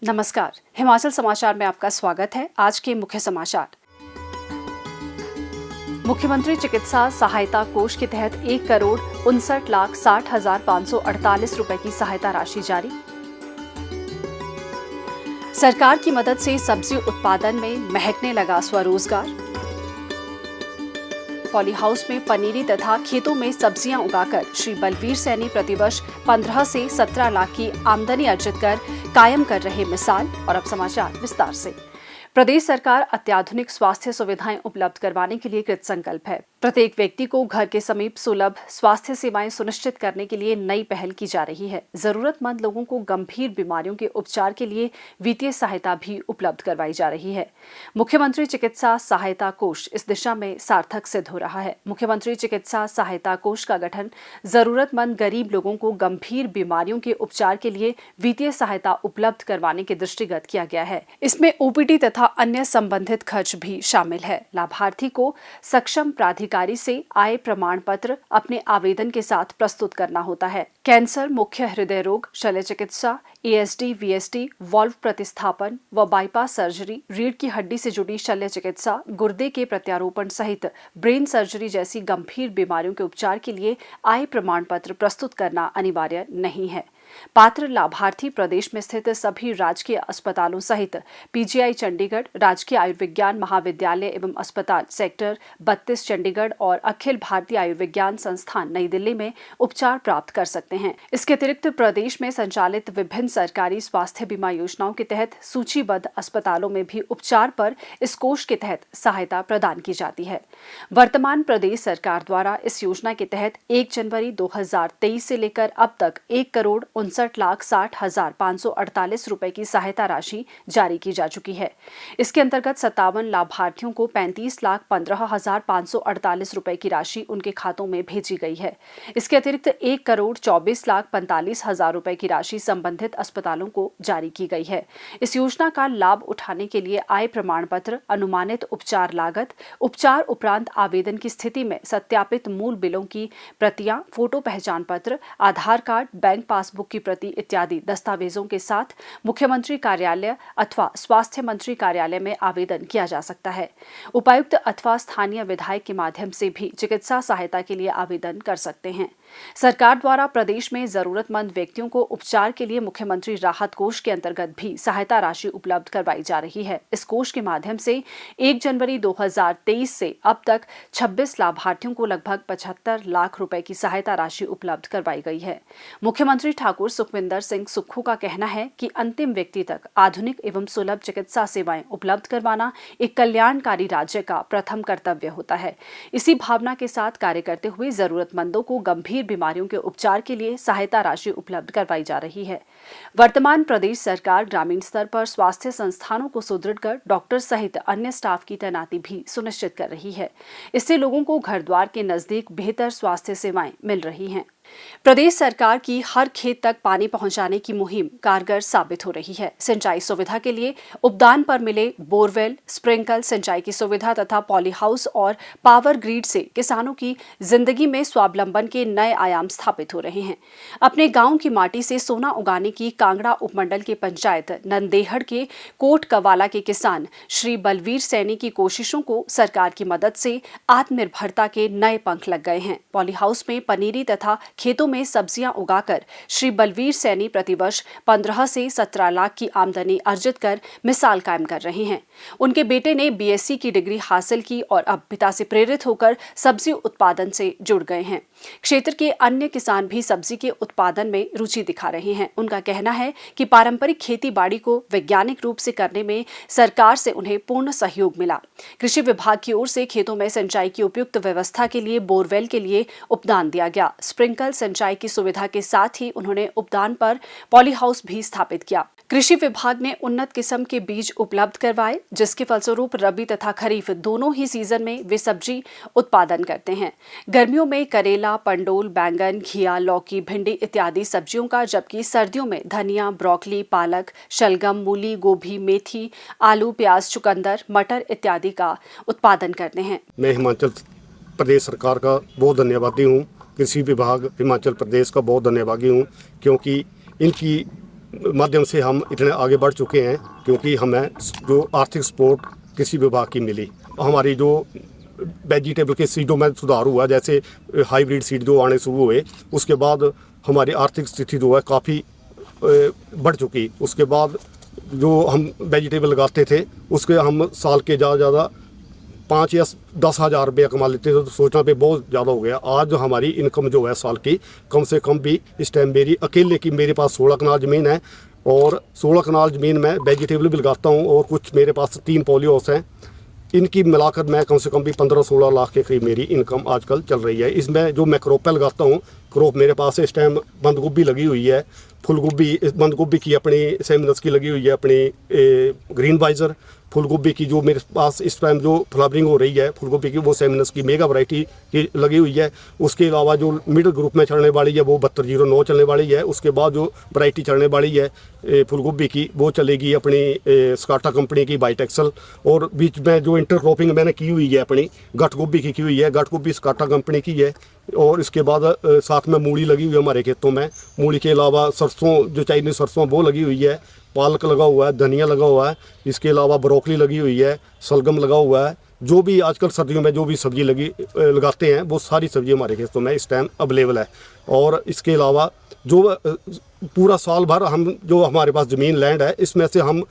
नमस्कार, हिमाचल समाचार में आपका स्वागत है। आज के मुख्य समाचार। मुख्यमंत्री चिकित्सा सहायता कोष के तहत 1,59,60,548 रुपए की सहायता राशि जारी। सरकार की मदद से सब्जी उत्पादन में महकने लगा स्वरोजगार। पॉली हाउस में पनीरी तथा खेतों में सब्जियां उगाकर श्री बलवीर सैनी प्रतिवर्ष 15 से 17 लाख की आमदनी अर्जित कर कायम कर रहे मिसाल। और अब समाचार विस्तार से। प्रदेश सरकार अत्याधुनिक स्वास्थ्य सुविधाएं उपलब्ध करवाने के लिए कृतसंकल्प है। प्रत्येक व्यक्ति को घर के समीप सुलभ स्वास्थ्य सेवाएं सुनिश्चित करने के लिए नई पहल की जा रही है। जरूरतमंद लोगों को गंभीर बीमारियों के उपचार के लिए वित्तीय सहायता भी उपलब्ध करवाई जा रही है। मुख्यमंत्री चिकित्सा सहायता कोष इस दिशा में सार्थक सिद्ध हो रहा है। मुख्यमंत्री चिकित्सा सहायता कोष का गठन जरूरतमंद गरीब लोगों को गंभीर बीमारियों के उपचार के लिए वित्तीय सहायता उपलब्ध करवाने के दृष्टिगत किया गया है। इसमें ओपीडी तथा अन्य संबंधित खर्च भी शामिल है। लाभार्थी को सक्षम प्राधिकारी से आय प्रमाण पत्र अपने आवेदन के साथ प्रस्तुत करना होता है। कैंसर, मुख्य हृदय रोग, शल्य चिकित्सा, एएसडी, वीएसडी, वाल्व प्रतिस्थापन व बाईपास सर्जरी, रीढ़ की हड्डी से जुड़ी शल्य चिकित्सा, गुर्दे के प्रत्यारोपण सहित ब्रेन सर्जरी जैसी गंभीर बीमारियों के उपचार के लिए आय प्रमाण पत्र प्रस्तुत करना अनिवार्य नहीं है। पात्र लाभार्थी प्रदेश में स्थित सभी राजकीय अस्पतालों सहित पीजीआई चंडीगढ़, राजकीय आयुर्विज्ञान महाविद्यालय एवं अस्पताल सेक्टर 32 चंडीगढ़ और अखिल भारतीय आयुर्विज्ञान संस्थान नई दिल्ली में उपचार प्राप्त कर सकते हैं। इसके अतिरिक्त प्रदेश में संचालित विभिन्न सरकारी स्वास्थ्य बीमा योजनाओं के तहत सूचीबद्ध अस्पतालों में भी उपचार पर इस कोष के तहत सहायता प्रदान की जाती है। वर्तमान प्रदेश सरकार द्वारा इस योजना के तहत 1 जनवरी 2023 से लेकर अब तक 1,59,60,548 रुपए की सहायता राशि जारी की जा चुकी है। इसके अंतर्गत 57 लाभार्थियों को 35,15,548 रुपए की राशि उनके खातों में भेजी गई है। इसके अतिरिक्त 1,24,45,000 रुपए की राशि संबंधित अस्पतालों को जारी की गई है। इस योजना का लाभ उठाने के लिए आय प्रमाण पत्र, अनुमानित उपचार लागत, उपचार उपरांत आवेदन की स्थिति में सत्यापित मूल बिलों की प्रतियां, फोटो पहचान पत्र, आधार कार्ड, बैंक पासबुक की प्रति इत्यादि दस्तावेजों के साथ मुख्यमंत्री कार्यालय अथवा स्वास्थ्य मंत्री कार्यालय में आवेदन किया जा सकता है। उपायुक्त अथवा स्थानीय विधायक के माध्यम से भी चिकित्सा सहायता के लिए आवेदन कर सकते हैं। सरकार द्वारा प्रदेश में जरूरतमंद व्यक्तियों को उपचार के लिए मुख्यमंत्री राहत कोष के अंतर्गत भी सहायता राशि उपलब्ध करवाई जा रही है। इस कोष के माध्यम से 1 जनवरी 2023 से अब तक 26 लाभार्थियों को लगभग 75 लाख रुपए की सहायता राशि उपलब्ध करवाई गई है। मुख्यमंत्री ठाकुर सुखविंदर सिंह सुक्खू का कहना है कि अंतिम व्यक्ति तक आधुनिक एवं सुलभ चिकित्सा सेवाएं उपलब्ध करवाना एक कल्याणकारी राज्य का प्रथम कर्तव्य होता है। इसी भावना के साथ कार्य करते हुए जरूरतमंदों को गंभीर बीमारियों के उपचार के लिए सहायता राशि उपलब्ध करवाई जा रही है। वर्तमान प्रदेश सरकार ग्रामीण स्तर पर स्वास्थ्य संस्थानों को सुदृढ़ कर डॉक्टर सहित अन्य स्टाफ की तैनाती भी सुनिश्चित कर रही है। इससे लोगों को घर द्वार के नजदीक बेहतर स्वास्थ्य सेवाएं मिल रही हैं। प्रदेश सरकार की हर खेत तक पानी पहुंचाने की मुहिम कारगर साबित हो रही है। सिंचाई सुविधा के लिए उपदान पर मिले बोरवेल, स्प्रिंकल सिंचाई की सुविधा तथा पॉली हाउस और पावर ग्रिड से किसानों की जिंदगी में स्वावलंबन के नए आयाम स्थापित हो रहे हैं। अपने गांव की माटी से सोना उगाने की कांगड़ा उपमंडल के पंचायत नंदेहड़ के कोट कवाला के किसान श्री बलवीर सैनी की कोशिशों को सरकार की मदद से आत्मनिर्भरता के नए पंख लग गए हैं। पॉली हाउस में पनीरी तथा खेतों में सब्जियां उगाकर श्री बलवीर सैनी प्रतिवर्ष 15 से 17 लाख की आमदनी अर्जित कर मिसाल कायम कर रहे हैं। उनके बेटे ने बीएससी की डिग्री हासिल की और अब पिता से प्रेरित होकर सब्जी उत्पादन से जुड़ गए हैं। क्षेत्र के अन्य किसान भी सब्जी के उत्पादन में रुचि दिखा रहे हैं। उनका कहना है कि पारंपरिक खेती बाड़ी को वैज्ञानिक रूप से करने में सरकार से उन्हें पूर्ण सहयोग मिला। कृषि विभाग की ओर से खेतों में सिंचाई की उपयुक्त व्यवस्था के लिए बोरवेल के लिए उपदान दिया गया। स्प्रिंकल सिंचाई की सुविधा के साथ ही उन्होंने उपदान पर पॉली हाउस भी स्थापित किया। कृषि विभाग ने उन्नत किस्म के बीज उपलब्ध करवाए, जिसके फलस्वरूप रबी तथा खरीफ दोनों ही सीजन में वे सब्जी उत्पादन करते हैं। गर्मियों में करेला, पंडोल, बैंगन, घिया, लौकी, भिंडी इत्यादि सब्जियों का, जबकि सर्दियों में धनिया, ब्रोकली, पालक, शलगम, मूली, गोभी, मेथी, आलू, प्याज, चुकंदर, मटर इत्यादि का उत्पादन करते हैं। मैं हिमाचल प्रदेश सरकार का बहुत धन्यवादी हूँ। कृषि विभाग हिमाचल प्रदेश का बहुत धन्यवादी हूँ, क्योंकि इनकी माध्यम से हम इतने आगे बढ़ चुके हैं, क्योंकि हमें जो आर्थिक सपोर्ट कृषि विभाग की मिली, हमारी जो वेजिटेबल के सीडों में सुधार हुआ, जैसे हाइब्रिड सीड जो आने शुरू हुए, उसके बाद हमारी आर्थिक स्थिति जो है काफ़ी बढ़ चुकी। उसके बाद जो हम वेजिटेबल लगाते थे उसके हम साल के ज़्यादा 5 या 10 हज़ार रुपया कमा लेते थे, तो सोचना पे बहुत ज़्यादा हो गया। आज हमारी इनकम जो है साल की कम से कम भी इस टाइम मेरी अकेले की, मेरे पास 16 कनाल ज़मीन है और 16 कनाल ज़मीन में वेजिटेबल भी लगाता हूँ और कुछ मेरे पास 3 पोलियो हाउस हैं। इनकी मिलाकर मैं कम से कम भी 15-16 लाख के करीब मेरी इनकम आजकल चल रही है। इसमें जो मैं क्रॉप पे लगाता हूँ, क्रॉप मेरे पास इस टाइम बंद गोभी लगी हुई है, फूल गोभी, बंद गोभी की अपनी सेमिनस की लगी हुई है, अपनी ग्रीन वाइजर। फूल गोभी की जो मेरे पास इस टाइम जो फ्लावरिंग हो रही है फूल गोभी की, वो सेमिनस की मेगा वैरायटी की लगी हुई है। उसके अलावा जो मिडिल ग्रुप में चलने वाली है वो 7209 चलने वाली है। उसके बाद जो वैरायटी चलने वाली है फूल गोभी की, वो चलेगी अपनी स्काटा कंपनी की बाइटेक्सल। और बीच में जो इंटरक्रॉपिंग मैंने की हुई है अपनी गट गोभी की हुई है, गट गोभी स्काटा कंपनी की है। और इसके बाद साथ में मूली लगी हुई है हमारे खेतों में। मूली के अलावा सरसों, जो चाइनीज सरसों, वो लगी हुई है, पालक लगा हुआ है, धनिया लगा हुआ है, इसके अलावा ब्रोकली लगी हुई है, सलगम लगा हुआ है। जो भी आजकल सर्दियों में जो भी सब्जी लगाते हैं वो सारी सब्जी हमारे खेतों में इस टाइम अवेलेबल है। और इसके अलावा जो पूरा साल भर हम, जो हमारे पास ज़मीन लैंड है, इसमें से हम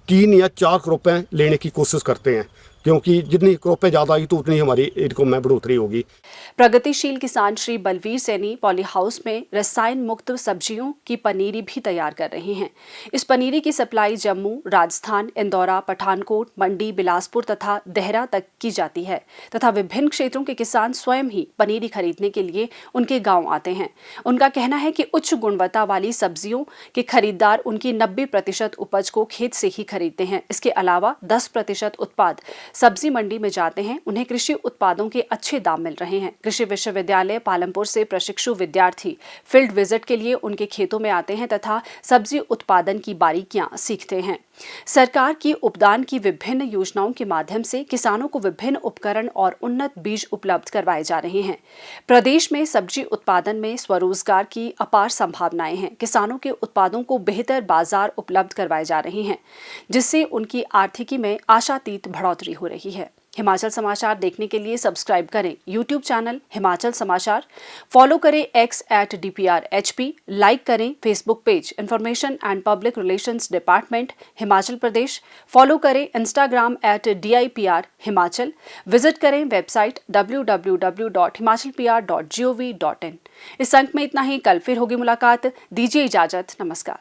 3 या 4 क्रॉपें लेने की कोशिश करते हैं, क्योंकि जितनी क्रॉपें ज़्यादा आई तो उतनी हमारी इनकम में बढ़ोतरी होगी। प्रगतिशील किसान श्री बलवीर सैनी पॉली हाउस में रसायन मुक्त सब्जियों की पनीरी भी तैयार कर रहे हैं। इस पनीरी की सप्लाई जम्मू, राजस्थान, इंदौरा, पठानकोट, मंडी, बिलासपुर तथा देहरा तक की जाती है तथा विभिन्न क्षेत्रों के किसान स्वयं ही पनीरी खरीदने के लिए उनके गांव आते हैं। उनका कहना है कि उच्च गुणवत्ता वाली सब्जियों के खरीदार उनकी 90% उपज को खेत से ही खरीदते हैं। इसके अलावा 10% उत्पाद सब्जी मंडी में जाते हैं। उन्हें कृषि उत्पादों के अच्छे दाम मिल रहे हैं। कृषि विश्वविद्यालय पालमपुर से प्रशिक्षु विद्यार्थी फील्ड विजिट के लिए उनके खेतों में आते हैं तथा सब्जी उत्पादन की बारीकियां सीखते हैं। सरकार की उपदान की विभिन्न योजनाओं के माध्यम से किसानों को विभिन्न उपकरण और उन्नत बीज उपलब्ध करवाए जा रहे हैं। प्रदेश में सब्जी उत्पादन में स्वरोजगार की अपार संभावनाएं हैं। किसानों के उत्पादों को बेहतर बाजार उपलब्ध करवाए जा रहे हैं, जिससे उनकी आर्थिकी में आशातीत बढ़ोतरी हो रही है। हिमाचल समाचार देखने के लिए सब्सक्राइब करें यूट्यूब चैनल हिमाचल समाचार, फॉलो करें x@DPRHP, लाइक करें Facebook page information and public relations department Himachal Pradesh, follow करें इंस्टाग्राम @DIPR हिमाचल, विजिट करें वेबसाइट www.himachalpr.gov.in। इस अंक में इतना ही। कल फिर होगी मुलाकात। दीजिए इजाजत। नमस्कार।